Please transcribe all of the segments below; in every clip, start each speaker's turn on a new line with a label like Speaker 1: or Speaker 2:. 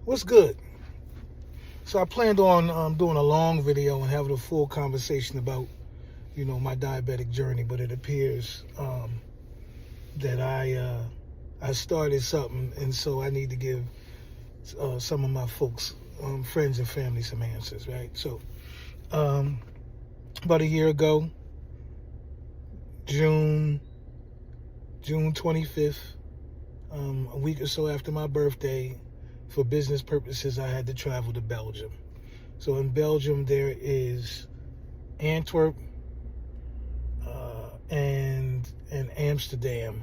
Speaker 1: What's good? So I planned on doing a long video and having a full conversation about, my diabetic journey, but it appears that I started something, and so I need to give some of my folks, friends and family, some answers, right? So um, about a year ago, June June 25th, a week or so after my birthday, for business purposes, I had to travel to Belgium. So in Belgium, there is Antwerp and Amsterdam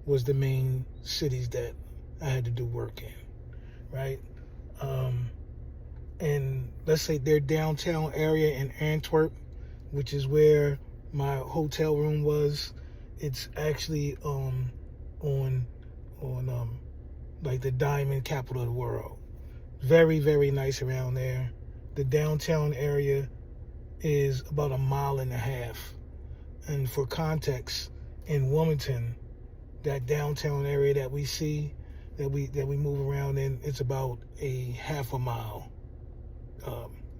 Speaker 1: was the main cities that I had to do work in, right? Um, and let's say their downtown area in Antwerp, which is where my hotel room was, it's actually on like the diamond capital of the world. Very, very nice around there. The downtown area is about a mile and a half. And for context, in Wilmington, that downtown area that we see, that we move around in, it's about a half a mile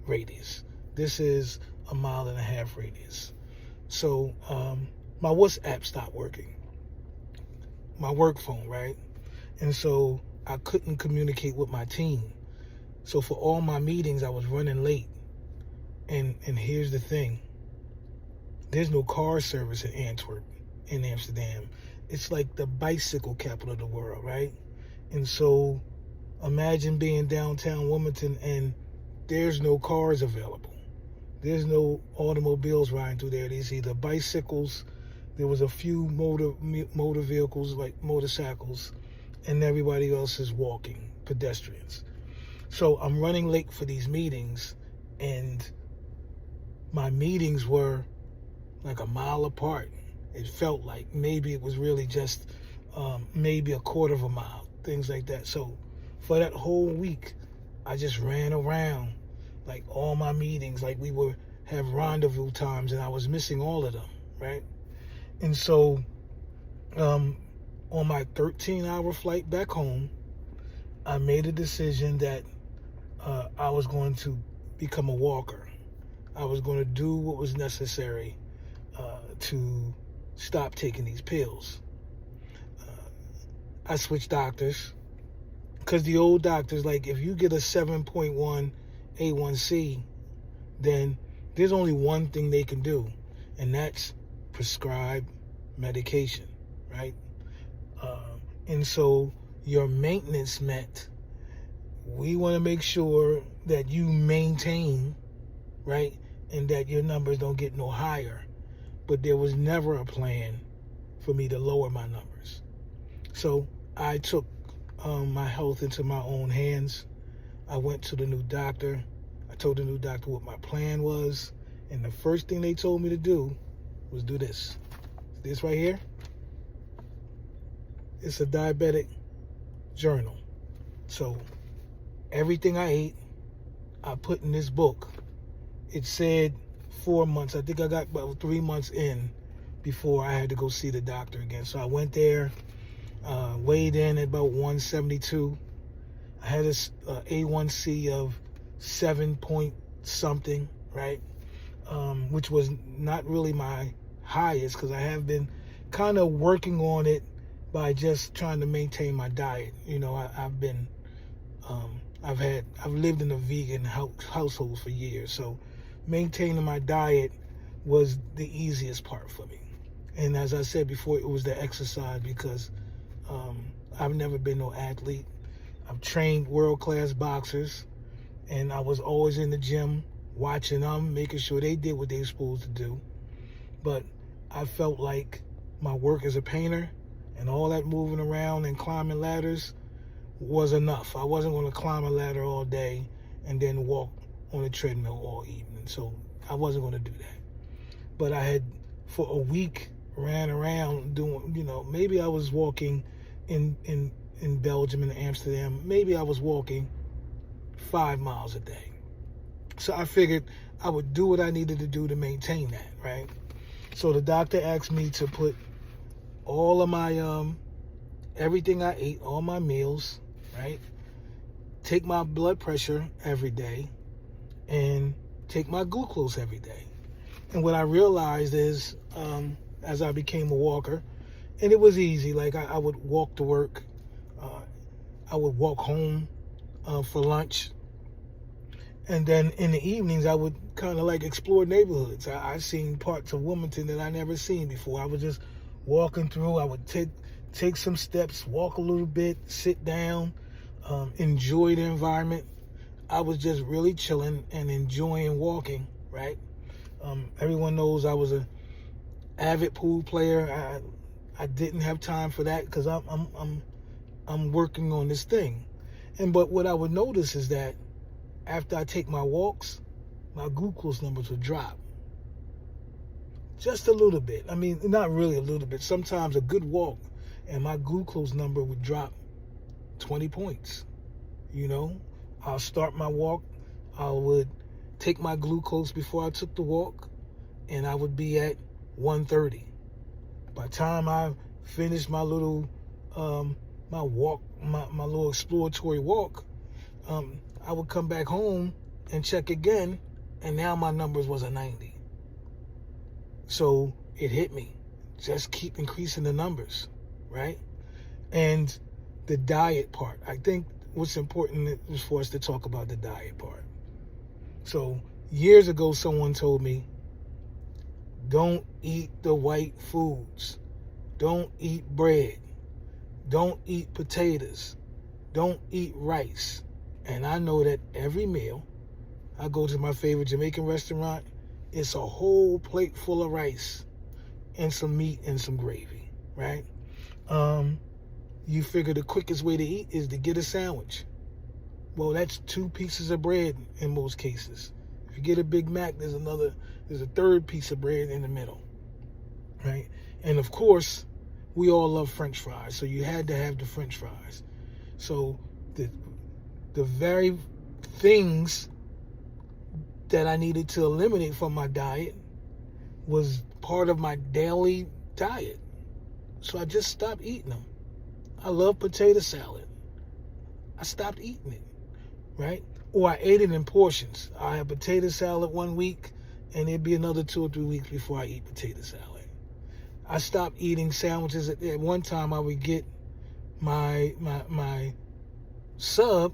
Speaker 1: radius. This is a mile and a half radius. So my WhatsApp stopped working, my work phone, right? And so I couldn't communicate with my team. So for all my meetings, I was running late. And here's the thing. There's no car service in Antwerp, in Amsterdam. It's like the bicycle capital of the world, right? And so imagine being downtown Wilmington and there's no cars available. There's no automobiles riding through there. There's either bicycles, there was a few motor vehicles like motorcycles, and everybody else is walking, pedestrians. So I'm running late for these meetings, and my meetings were like a mile apart. It felt like maybe it was really just maybe a quarter of a mile, things like that. So for that whole week, I just ran around like all my meetings, like we would have rendezvous times, and I was missing all of them, right? And so on my 13-hour flight back home, I made a decision that I was going to become a walker. I was going to do what was necessary to stop taking these pills. I switched doctors because the old doctors, like if you get a 7.1 A1c, then there's only one thing they can do, and that's prescribe medication, right? And so your maintenance meant we want to make sure that you maintain, right, and that your numbers don't get no higher. But there was never a plan for me to lower my numbers. So I took my health into my own hands. I went to the new doctor. I told the new doctor what my plan was. And the first thing they told me to do was do this. This right here. It's a diabetic journal. So everything I ate, I put in this book. It said 4 months. I think I got about 3 months in before I had to go see the doctor again. So I went there, weighed in at about 172. I had a A1c of 7 point something, right? Which was not really my highest because I have been kind of working on it by just trying to maintain my diet. I've lived in a vegan household for years, so maintaining my diet was the easiest part for me. And as I said before, it was the exercise because I've never been no athlete. I've trained world-class boxers, and I was always in the gym watching them, making sure they did what they were supposed to do. But I felt like my work as a painter and all that moving around and climbing ladders was enough. I wasn't going to climb a ladder all day and then walk on a treadmill all evening. So I wasn't going to do that. But I had, for a week, ran around doing, maybe I was walking in Belgium and Amsterdam. Maybe I was walking 5 miles a day. So I figured I would do what I needed to do to maintain that, right? So the doctor asked me to put all of my, everything I ate, all my meals, right? take my blood pressure every day, and take my glucose every day. And what I realized is, as I became a walker, and it was easy, like I would walk to work, I would walk home for lunch, and then in the evenings I would kind of like explore neighborhoods. I seen parts of Wilmington that I never seen before. I was just walking through. I would take some steps, walk a little bit, sit down, enjoy the environment. I was just really chilling and enjoying walking, right? Everyone knows I was a avid pool player. I didn't have time for that because I'm working on this thing. But what I would notice is that after I take my walks, my glucose numbers would drop. Just a little bit. I mean, not really a little bit. Sometimes a good walk and my glucose number would drop 20 points. You know, I'll start my walk. I would take my glucose before I took the walk, and I would be at 130. By the time I finished my little my walk, my little exploratory walk, I would come back home and check again, and now my numbers was a 90. So it hit me. Just keep increasing the numbers, right? And the diet part. I think what's important is for us to talk about the diet part. So years ago, someone told me, don't eat the white foods. Don't eat bread. Don't eat potatoes. Don't eat rice. And I know that every meal, I go to my favorite Jamaican restaurant, it's a whole plate full of rice and some meat and some gravy, right? You figure the quickest way to eat is to get a sandwich. Well, that's 2 pieces of bread in most cases. If you get a Big Mac, there's a third piece of bread in the middle, right? And of course, we all love French fries, so you had to have the French fries. So the very things that I needed to eliminate from my diet was part of my daily diet. So I just stopped eating them. I love potato salad. I stopped eating it, right? Or I ate it in portions. I have potato salad 1 week, and it'd be another 2 or 3 weeks before I eat potato salad. I stopped eating sandwiches. At one time, I would get my sub,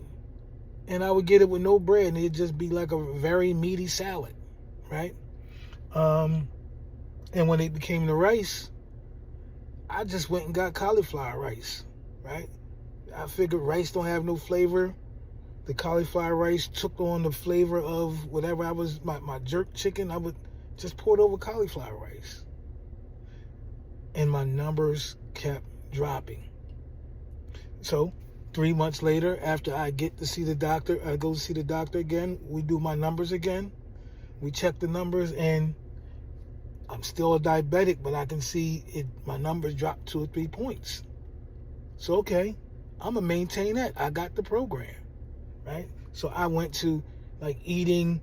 Speaker 1: and I would get it with no bread, and it'd just be like a very meaty salad, right? And when it became the rice, I just went and got cauliflower rice, right? I figured rice don't have no flavor. The cauliflower rice took on the flavor of whatever I was, my jerk chicken. I would just pour it over cauliflower rice. And my numbers kept dropping. So 3 months later, after I get to see the doctor, I go to see the doctor again. We do my numbers again. We check the numbers, and I'm still a diabetic, but I can see it. My numbers dropped 2 or 3 points. So, okay, I'm going to maintain that. I got the program, right? So I went to like eating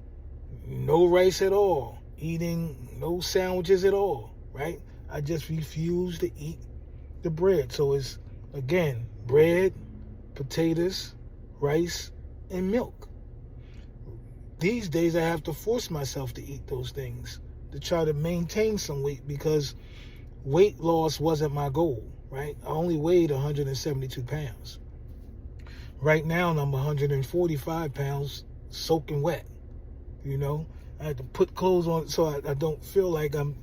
Speaker 1: no rice at all, eating no sandwiches at all, right? I just refused to eat the bread. So it's, again, bread, potatoes, rice, and milk. These days I have to force myself to eat those things to try to maintain some weight, because weight loss wasn't my goal, right? I only weighed 172 pounds. Right now I'm 145 pounds soaking wet, you know? I had to put clothes on so I don't feel like I'm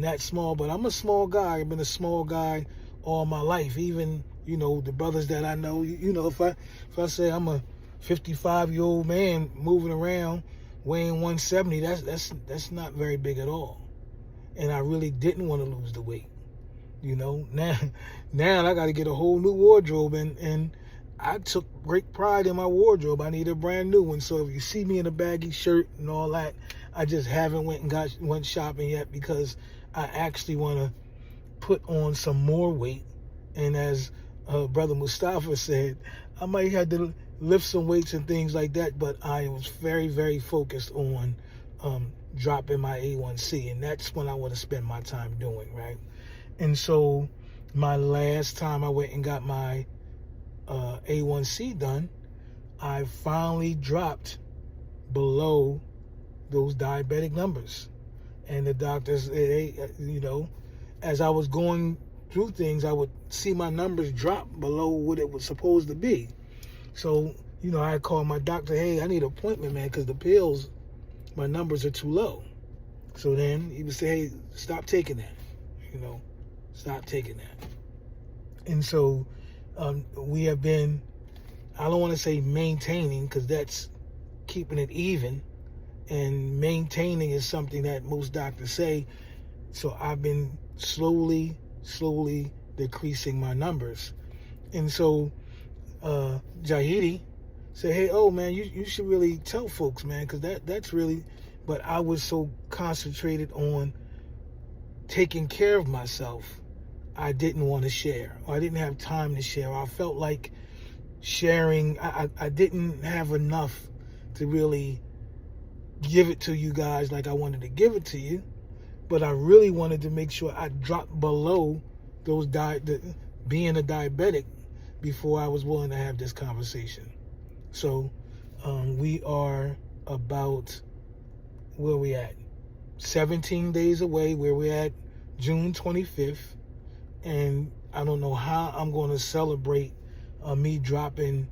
Speaker 1: that small, but I'm a small guy. I've been a small guy all my life. Even, you know, the brothers that I know, you know, if I say I'm a 55-year-old man moving around weighing 170, that's not very big at all. And I really didn't want to lose the weight. You know, now I got to get a whole new wardrobe, and I took great pride in my wardrobe. I need a brand new one. So if you see me in a baggy shirt and all that, I just haven't went shopping yet, because I actually want to put on some more weight. And as Brother Mustafa said, I might have to lift some weights and things like that, but I was very, very focused on dropping my A1c, and that's what I want to spend my time doing, right? And so my last time I went and got my A1c done, I finally dropped below those diabetic numbers. And the doctors, as I was going through things, I would see my numbers drop below what it was supposed to be. So, I called my doctor, hey, I need an appointment, man, because the pills, my numbers are too low. So then he would say, hey, stop taking that. Stop taking that. And so we have been, I don't want to say maintaining, because that's keeping it even. And maintaining is something that most doctors say. So I've been slowly decreasing my numbers. And so Jahidi said, hey, man, you should really tell folks, man, because that's really, but I was so concentrated on taking care of myself, I didn't want to share, or I didn't have time to share. I felt like sharing, I didn't have enough to really give it to you guys like I wanted to give it to you, but I really wanted to make sure I dropped below those being a diabetic before I was willing to have this conversation. So we are about, where we at? 17 days away, where we're at June 25th, and I don't know how I'm going to celebrate me dropping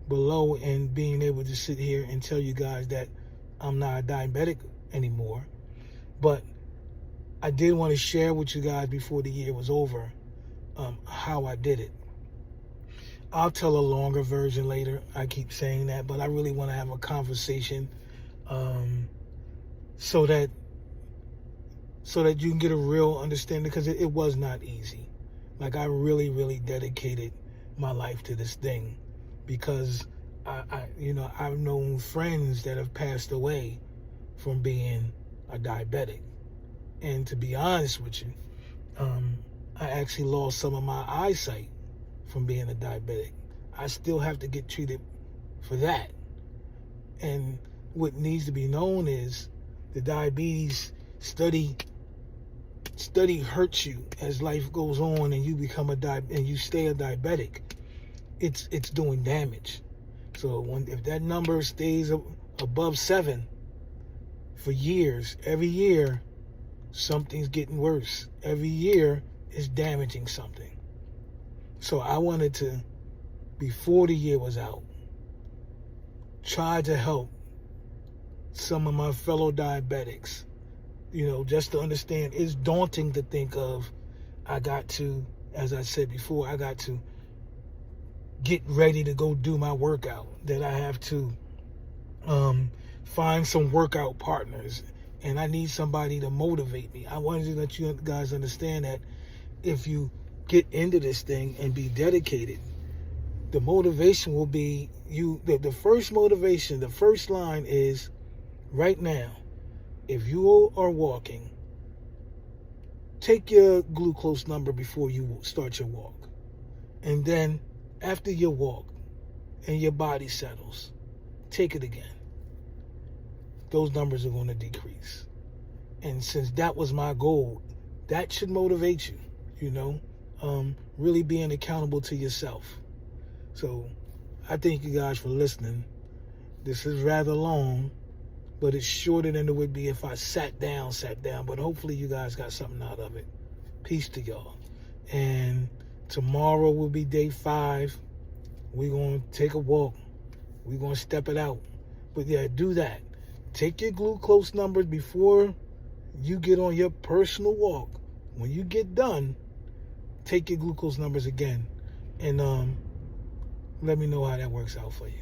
Speaker 1: below and being able to sit here and tell you guys that I'm not a diabetic anymore. But I did want to share with you guys before the year was over how I did it. I'll tell a longer version later. I keep saying that, but I really want to have a conversation so that you can get a real understanding, because it was not easy. Like, I really dedicated my life to this thing, because I've known friends that have passed away from being a diabetic. And to be honest with you, I actually lost some of my eyesight from being a diabetic. I still have to get treated for that. And what needs to be known is the diabetes study hurts you as life goes on, and you become and you stay a diabetic. It's doing damage. So if that number stays above 7 for years, every year something's getting worse. Every year is damaging something. So I wanted to, before the year was out, try to help some of my fellow diabetics, just to understand. It's daunting to think of, I got to, as I said before, I got to get ready to go do my workout, that I have to find some workout partners, and I need somebody to motivate me. I wanted to let you guys understand that if you get into this thing and be dedicated, the motivation will be the first motivation, the first line is, right now, if you are walking, take your glucose number before you start your walk. And then after your walk and your body settles, take it again. Those numbers are going to decrease. And since that was my goal, that should motivate you, really being accountable to yourself. So I thank you guys for listening. This is rather long, but it's shorter than it would be if I sat down. But hopefully you guys got something out of it. Peace to y'all. And tomorrow will be day 5. We're going to take a walk. We're going to step it out. But yeah, do that. Take your glucose numbers before you get on your personal walk. When you get done, take your glucose numbers again. And let me know how that works out for you.